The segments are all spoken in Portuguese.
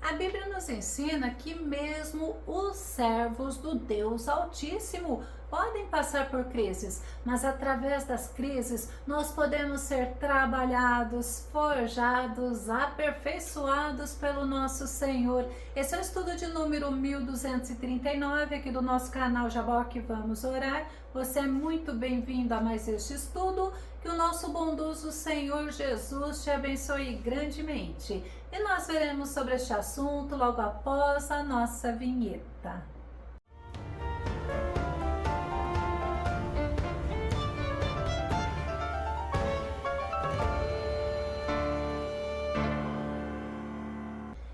A Bíblia nos ensina que mesmo os servos do Deus Altíssimo podem passar por crises, mas através das crises nós podemos ser trabalhados, forjados, aperfeiçoados pelo nosso Senhor. Esse é o estudo de número 1239 aqui do nosso canal Jaboque Vamos Orar. Você é muito bem-vindo a mais este estudo. Que o nosso bondoso Senhor Jesus te abençoe grandemente. E nós veremos sobre este assunto logo após a nossa vinheta.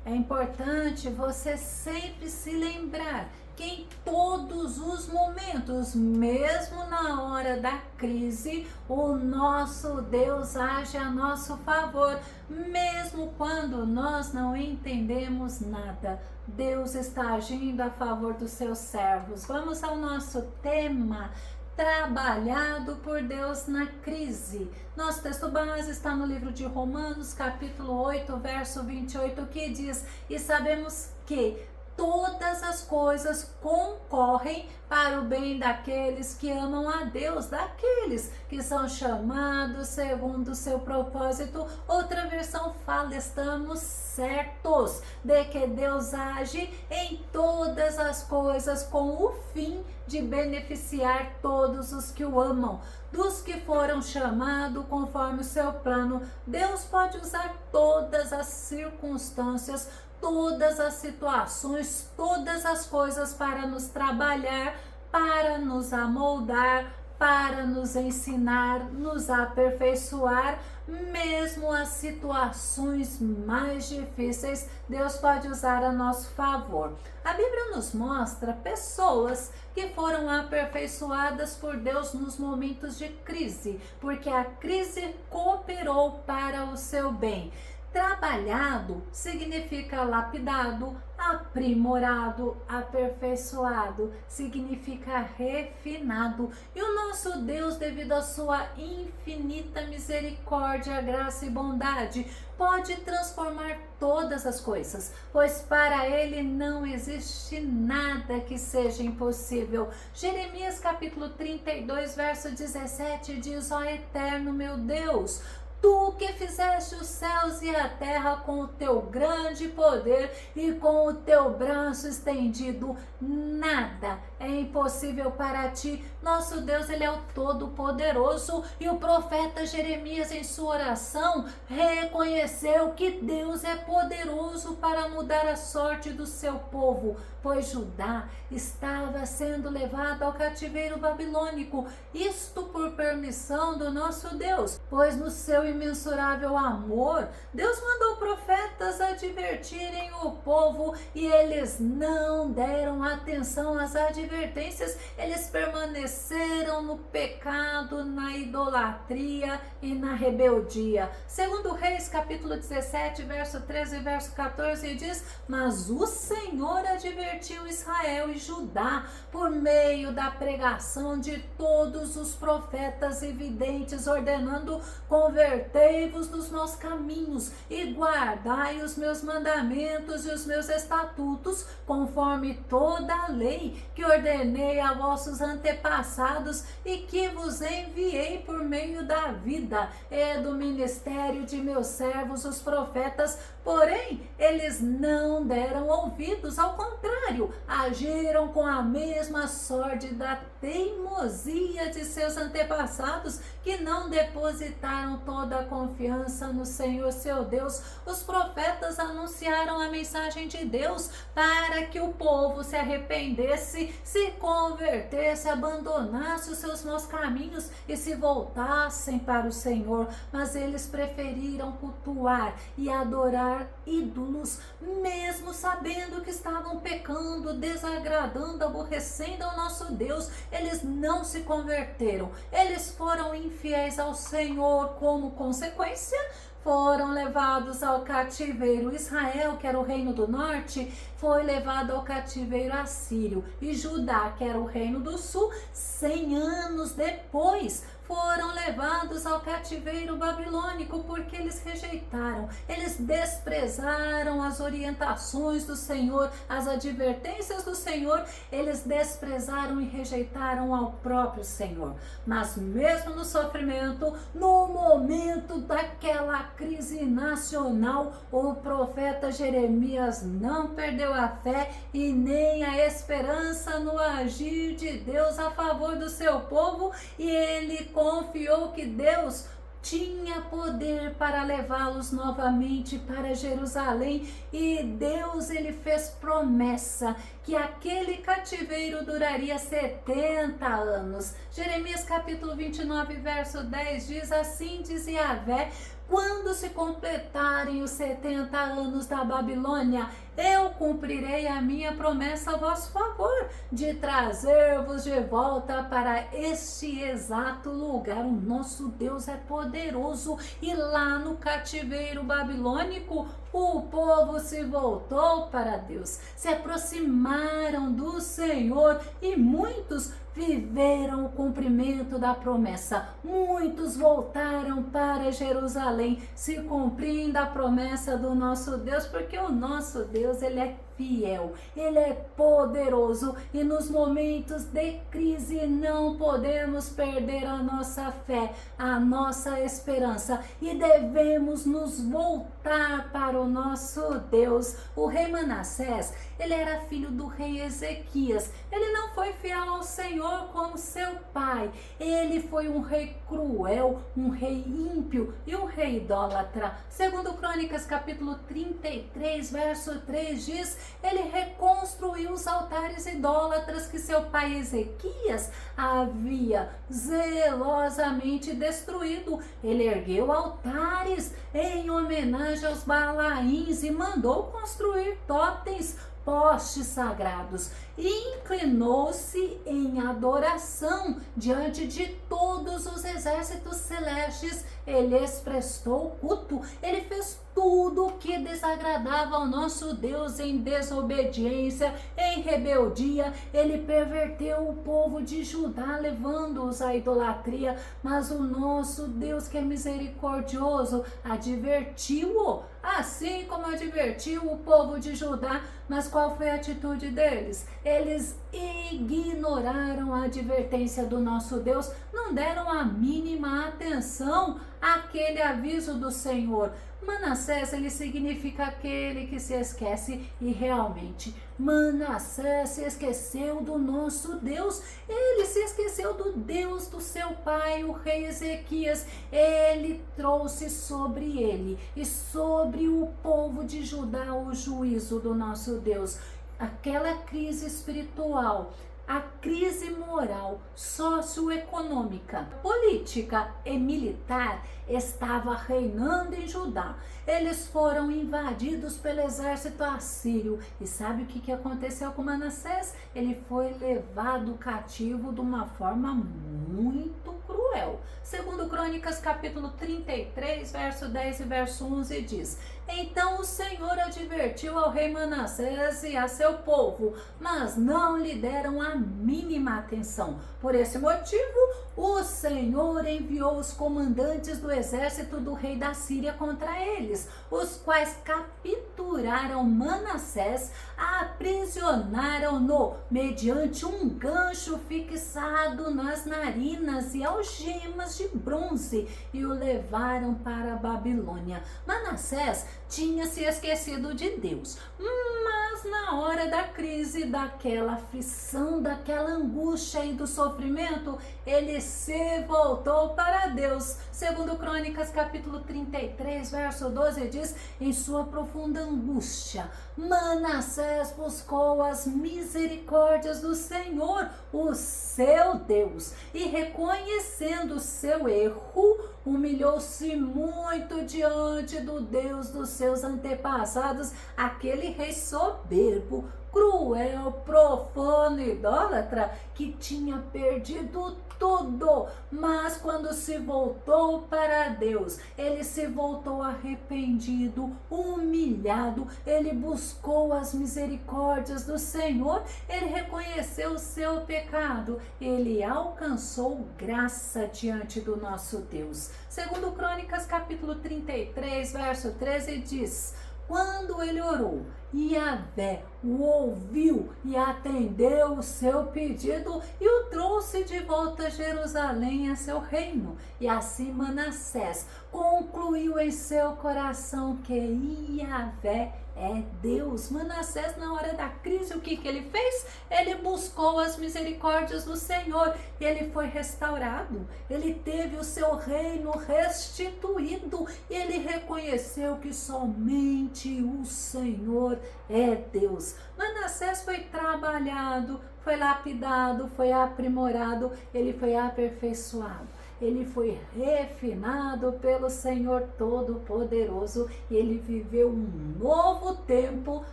É importante você sempre se lembrar que em todos os momentos, mesmo na hora da crise, o nosso Deus age a nosso favor, mesmo quando nós não entendemos nada. Deus está agindo a favor dos seus servos. Vamos ao nosso tema: trabalhado por Deus na crise. Nosso texto base está no livro de Romanos, capítulo 8, verso 28, que diz: e sabemos que todas as coisas concorrem para o bem daqueles que amam a Deus, daqueles que são chamados segundo o seu propósito. Outra versão fala: estamos certos de que Deus age em todas as coisas com o fim de beneficiar todos os que o amam, dos que foram chamados conforme o seu plano. Deus pode usar todas as circunstâncias, todas as situações, todas as coisas para nos trabalhar, para nos amoldar, para nos ensinar, nos aperfeiçoar. Mesmo as situações mais difíceis, Deus pode usar a nosso favor. A Bíblia nos mostra pessoas que foram aperfeiçoadas por Deus nos momentos de crise, porque a crise cooperou para o seu bem. Trabalhado significa lapidado, aprimorado, aperfeiçoado, significa refinado. E o nosso Deus, devido à sua infinita misericórdia, graça e bondade, pode transformar todas as coisas, pois para ele não existe nada que seja impossível. Jeremias capítulo 32, verso 17 diz: ó eterno meu Deus, tu que fizeste os céus e a terra com o teu grande poder e com o teu braço estendido, nada é impossível para ti. Nosso Deus, ele é o Todo-Poderoso, e o profeta Jeremias, em sua oração, reconheceu que Deus é poderoso para mudar a sorte do seu povo, pois Judá estava sendo levado ao cativeiro babilônico, isto por permissão do nosso Deus, pois no seu imensurável amor, Deus mandou profetas advertirem o povo, e eles não deram atenção às advertências. Eles permaneceram no pecado, na idolatria e na rebeldia. Segundo Reis capítulo 17, verso 13 e verso 14 diz: mas o Senhor advertiu Israel e Judá por meio da pregação de todos os profetas e videntes, ordenando: convertei-vos dos maus caminhos e guardai os meus mandamentos e os meus estatutos, conforme toda a lei que ordenei a vossos antepassados e que vos enviei por meio da vida e do ministério de meus servos os profetas. Porém, eles não deram ouvidos, ao contrário, agiram com a mesma sorte da teimosia de seus antepassados, que não depositaram toda a confiança no Senhor seu Deus. Os profetas anunciaram a mensagem de Deus para que o povo se arrependesse, se convertesse, abandonasse os seus maus caminhos e se voltassem para o Senhor, mas eles preferiram cultuar e adorar ídolos, mesmo sabendo que estavam pecando, desagradando, aborrecendo ao nosso Deus. Eles não se converteram, eles foram infiéis ao Senhor. Como consequência, foram levados ao cativeiro. Israel, que era o reino do norte, foi levado ao cativeiro assírio, e Judá, que era o reino do sul, 100 anos depois, foram levados ao cativeiro babilônico porque eles rejeitaram, eles desprezaram as orientações do Senhor, as advertências do Senhor, eles desprezaram e rejeitaram ao próprio Senhor. Mas mesmo no sofrimento, no momento daquela crise nacional, o profeta Jeremias não perdeu a fé e nem a esperança no agir de Deus a favor do seu povo, e ele confiou que Deus tinha poder para levá-los novamente para Jerusalém, e Deus ele fez promessa que aquele cativeiro duraria 70 anos. Jeremias capítulo 29, verso 10 diz: assim diz Yahvé, quando se completarem os 70 anos da Babilônia, eu cumprirei a minha promessa a vosso favor, de trazer-vos de volta para este exato lugar. O nosso Deus é poderoso, e lá no cativeiro babilônico, o povo se voltou para Deus, se aproximaram do Senhor, e muitos viveram o cumprimento da promessa. Muitos voltaram para Jerusalém, se cumprindo a promessa do nosso Deus, porque o nosso Deus, ele é fiel, ele é poderoso, e nos momentos de crise não podemos perder a nossa fé, a nossa esperança, e devemos nos voltar para o nosso Deus. O rei Manassés, ele era filho do rei Ezequias. Ele não foi fiel ao Senhor como seu pai. Ele foi um rei cruel, um rei ímpio e um rei idólatra. Segundo Crônicas capítulo 33, verso 3 diz: ele reconstruiu os altares idólatras que seu pai Ezequias havia zelosamente destruído. Ele ergueu altares em homenagem aos Balaíns e mandou construir totens, postes sagrados, e inclinou-se em adoração diante de todos os exércitos celestes. Ele expressou culto, ele fez tudo o que desagradava ao nosso Deus em desobediência, em rebeldia. Ele perverteu o povo de Judá, levando-os à idolatria, mas o nosso Deus, que é misericordioso, advertiu-o, assim como advertiu o povo de Judá. Mas qual foi a atitude deles? Eles ignoraram a advertência do nosso Deus, não deram a mínima atenção àquele aviso do Senhor. Manassés, ele significa aquele que se esquece, e realmente Manassés se esqueceu do nosso Deus. Ele se esqueceu do Deus do seu pai, o rei Ezequias. Ele trouxe sobre ele e sobre o povo de Judá o juízo do nosso Deus. Aquela crise espiritual, a crise moral, socioeconômica, política e militar estava reinando em Judá. Eles foram invadidos pelo exército assírio. E sabe o que aconteceu com Manassés? Ele foi levado cativo de uma forma muito cruel. Segundo Crônicas capítulo 33, verso 10 e verso 11 diz: então o Senhor advertiu ao rei Manassés e a seu povo, mas não lhe deram a mínima atenção. Por esse motivo, o Senhor enviou os comandantes do exército do rei da Síria contra eles, os quais capturaram Manassés, aprisionaram-no mediante um gancho fixado nas narinas e algemas de bronze, e o levaram para a Babilônia. Manassés tinha se esquecido de Deus, mas na hora da crise, daquela aflição, daquela angústia e do sofrimento, ele se voltou para Deus. Segundo Crônicas capítulo 33, verso 12 diz: em sua profunda angústia, Manassés buscou as misericórdias do Senhor, o seu Deus, e reconhecendo seu erro, humilhou-se muito diante do Deus dos seus antepassados, aquele rei soberbo, cruel, profano, idólatra, que tinha perdido tudo, mas quando se voltou para Deus, ele se voltou arrependido, humilhado, ele buscou as misericórdias do Senhor, ele reconheceu o seu pecado, ele alcançou graça diante do nosso Deus. Segundo Crônicas, capítulo 33, verso 13, diz: quando ele orou, Yahvé o ouviu e atendeu o seu pedido e o trouxe de volta a Jerusalém, a seu reino. E assim Manassés concluiu em seu coração que Yahvé é Deus. Manassés, na hora da crise, o que ele fez? Ele buscou as misericórdias do Senhor. Ele foi restaurado. Ele teve o seu reino restituído. Ele reconheceu que somente o Senhor é Deus. Manassés foi trabalhado, foi lapidado, foi aprimorado, ele foi aperfeiçoado. Ele foi refinado pelo Senhor Todo-Poderoso e ele viveu um novo tempo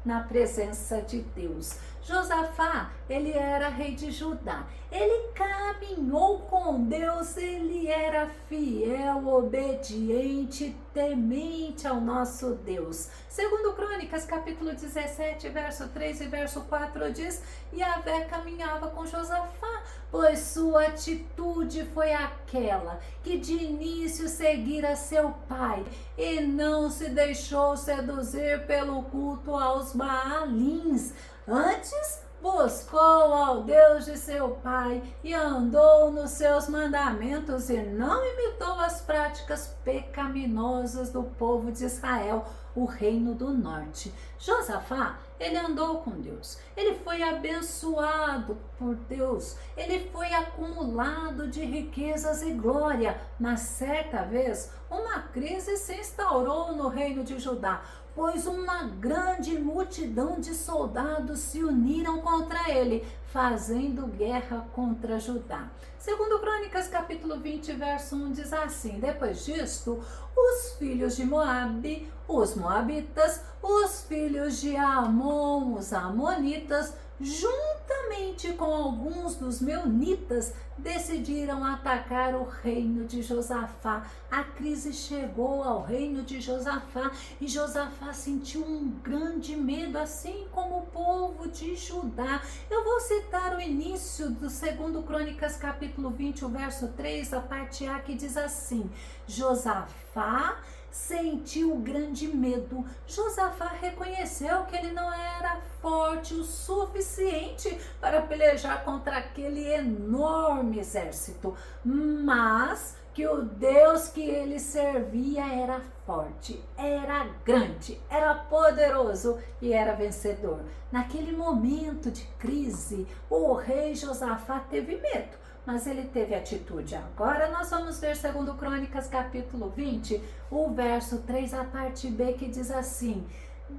na presença de Deus. Josafá, ele era rei de Judá. Ele caminhou com Deus, ele era fiel, obediente, temente ao nosso Deus. Segundo Crônicas, capítulo 17, verso 3 e verso 4 diz: Yahvé caminhava com Josafá, pois sua atitude foi aquela que de início seguira seu pai e não se deixou seduzir pelo culto aos Baalins. Antes, buscou ao Deus de seu pai e andou nos seus mandamentos e não imitou as práticas pecaminosas do povo de Israel, o reino do norte. Josafá, ele andou com Deus, ele foi abençoado por Deus, ele foi acumulado de riquezas e glória, mas certa vez uma crise se instaurou no reino de Judá, pois uma grande multidão de soldados se uniram contra ele, fazendo guerra contra Judá. Segundo Crônicas, capítulo 20, verso 1, diz assim: depois disto, os filhos de Moabe, os moabitas, os filhos de Amon, os amonitas, juntamente com alguns dos meunitas, decidiram atacar o reino de Josafá. A crise chegou ao reino de Josafá e Josafá sentiu um grande medo, assim como o povo de Judá. Eu vou citar o início do segundo Crônicas, capítulo 20, o verso 3, a parte A, que diz assim: Josafá sentiu grande medo. Josafá reconheceu que ele não era forte o suficiente para pelejar contra aquele enorme exército, mas que o Deus que ele servia era forte, era grande, era poderoso e era vencedor. Naquele momento de crise, o rei Josafá teve medo, mas ele teve atitude. Agora nós vamos ver segundo Crônicas, capítulo 20, o verso 3, a parte B, que diz assim: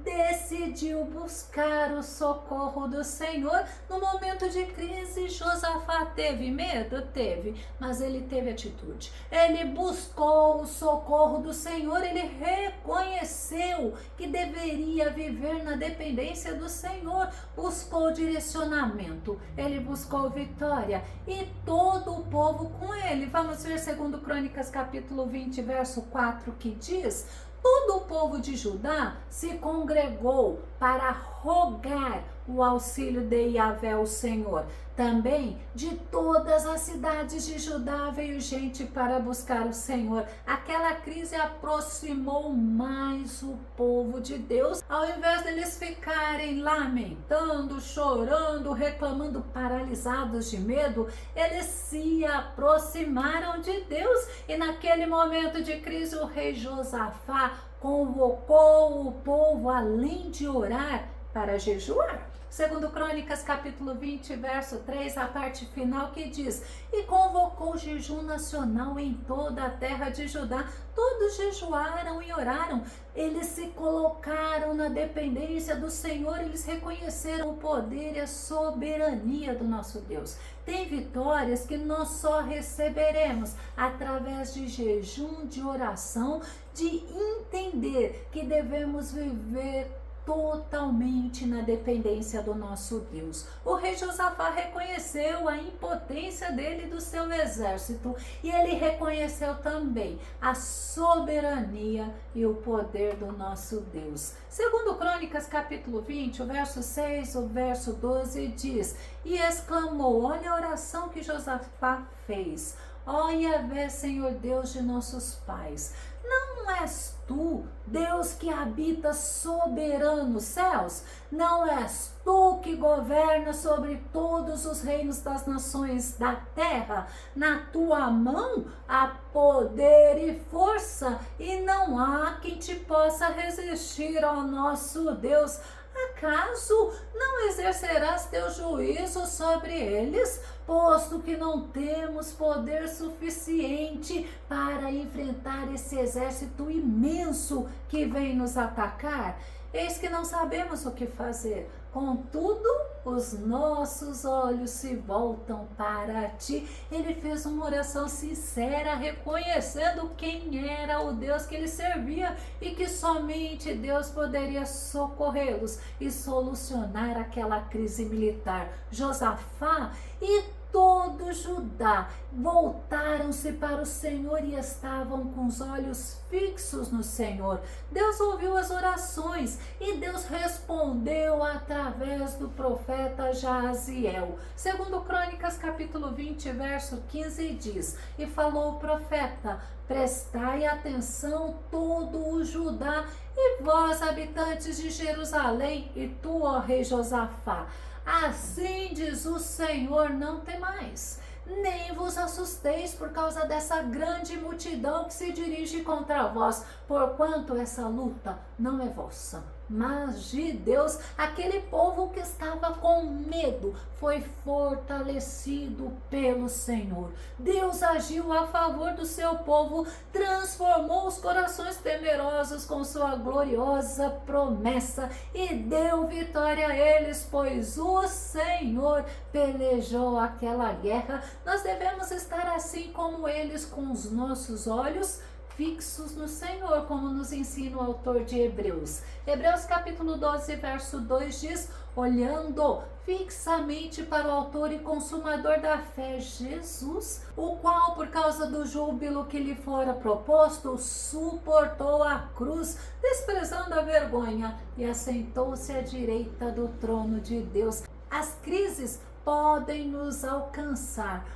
decidiu buscar o socorro do Senhor. No momento de crise, Josafá teve medo? Teve, mas ele teve atitude. Ele buscou o socorro do Senhor, ele reconheceu que deveria viver na dependência do Senhor, buscou direcionamento, ele buscou vitória e todo o povo com ele. Vamos ver segundo Crônicas, capítulo 20, verso 4, que diz: todo o povo de Judá se congregou para rogar o auxílio de Yahvé, o Senhor. Também de todas as cidades de Judá veio gente para buscar o Senhor. Aquela crise aproximou mais o povo de Deus. Ao invés deles ficarem lamentando, chorando, reclamando, paralisados de medo, eles se aproximaram de Deus. E naquele momento de crise, o rei Josafá convocou o povo, além de orar, para jejuar. Segundo Crônicas, capítulo 20, verso 3, a parte final que diz: e convocou jejum nacional em toda a terra de Judá. Todos jejuaram e oraram. Eles se colocaram na dependência do Senhor. Eles reconheceram o poder e a soberania do nosso Deus. Tem vitórias que nós só receberemos através de jejum, de oração, de entender que devemos viver totalmente na dependência do nosso Deus. O rei Josafá reconheceu a impotência dele e do seu exército, e ele reconheceu também a soberania e o poder do nosso Deus. Segundo Crônicas, capítulo 20, o verso 6, o verso 12 diz: e exclamou, olha a oração que Josafá fez: ó Yahvé, Senhor Deus de nossos pais, não és tu, Deus que habita soberano nos céus? Não és tu que governa sobre todos os reinos das nações da terra? Na tua mão há poder e força, e não há quem te possa resistir ao nosso Deus. Acaso não exercerás teu juízo sobre eles, posto que não temos poder suficiente para enfrentar esse exército imenso que vem nos atacar? Eis que não sabemos o que fazer. Contudo, os nossos olhos se voltam para ti. Ele fez uma oração sincera, reconhecendo quem era o Deus que ele servia e que somente Deus poderia socorrê-los e solucionar aquela crise militar. Josafá e todo Judá voltaram-se para o Senhor e estavam com os olhos fixos no Senhor. Deus ouviu as orações e Deus respondeu através do profeta Jaziel. Segundo Crônicas, capítulo 20, verso 15 diz: e falou o profeta: prestai atenção todo o Judá e vós, habitantes de Jerusalém, e tu, ó rei Josafá, assim diz o Senhor, não temais, nem vos assusteis por causa dessa grande multidão que se dirige contra vós, porquanto essa luta não é vossa, mas de Deus. Aquele povo que estava com medo foi fortalecido pelo Senhor. Deus agiu a favor do seu povo, transformou os corações temerosos com sua gloriosa promessa e deu vitória a eles, pois o Senhor pelejou aquela guerra. Nós devemos estar assim como eles, com os nossos olhos fixos no Senhor, como nos ensina o autor de Hebreus. Hebreus capítulo 12, verso 2 diz: olhando fixamente para o autor e consumador da fé, Jesus, o qual, por causa do júbilo que lhe fora proposto, suportou a cruz, desprezando a vergonha, e assentou-se à direita do trono de Deus. As crises podem nos alcançar,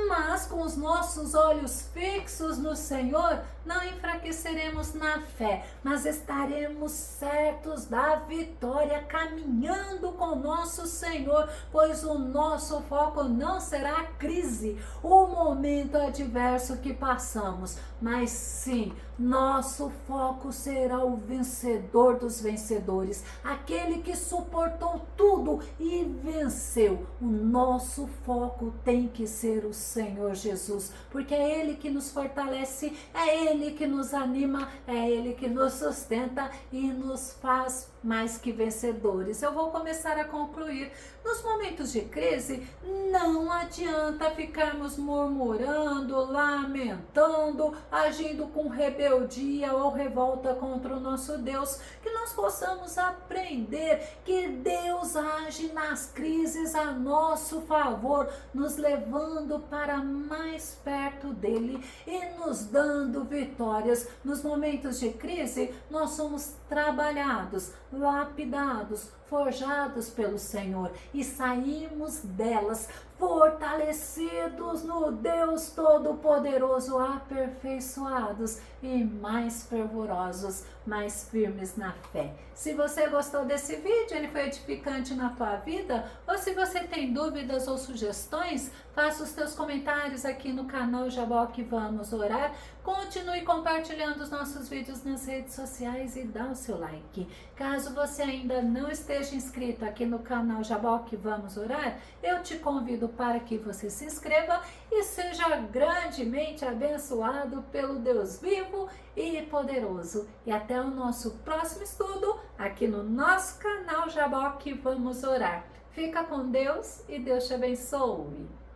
mas com os nossos olhos fixos no Senhor, não enfraqueceremos na fé, mas estaremos certos da vitória, caminhando com nosso Senhor, pois o nosso foco não será a crise, o momento adverso que passamos, mas sim, nosso foco será o vencedor dos vencedores, aquele que suportou tudo e venceu. O nosso foco tem que ser o Senhor Jesus, porque é Ele que nos fortalece, é Ele que nos anima, é Ele que nos sustenta e nos faz mais que vencedores. Eu vou começar a concluir. Nos momentos de crise, não adianta ficarmos murmurando, lamentando, agindo com rebeldia ou revolta contra o nosso Deus. Que nós possamos aprender que Deus age nas crises a nosso favor, nos levando para mais perto dele e nos dando vitórias. Nos momentos de crise, nós somos trabalhados, lapidados, forjados pelo Senhor e saímos delas fortalecidos no Deus Todo-Poderoso, aperfeiçoados e mais fervorosos, mais firmes na fé. Se você gostou desse vídeo, ele foi edificante na tua vida, ou se você tem dúvidas ou sugestões, faça os teus comentários aqui no canal Jaboque Vamos Orar. Continue compartilhando os nossos vídeos nas redes sociais e dá o seu like. Caso você ainda não esteja inscrito aqui no canal Jaboque Vamos Orar, eu te convido para que você se inscreva e seja grandemente abençoado pelo Deus vivo e poderoso. E até o nosso próximo estudo aqui no nosso canal Jaboque Vamos Orar. Fica com Deus e Deus te abençoe.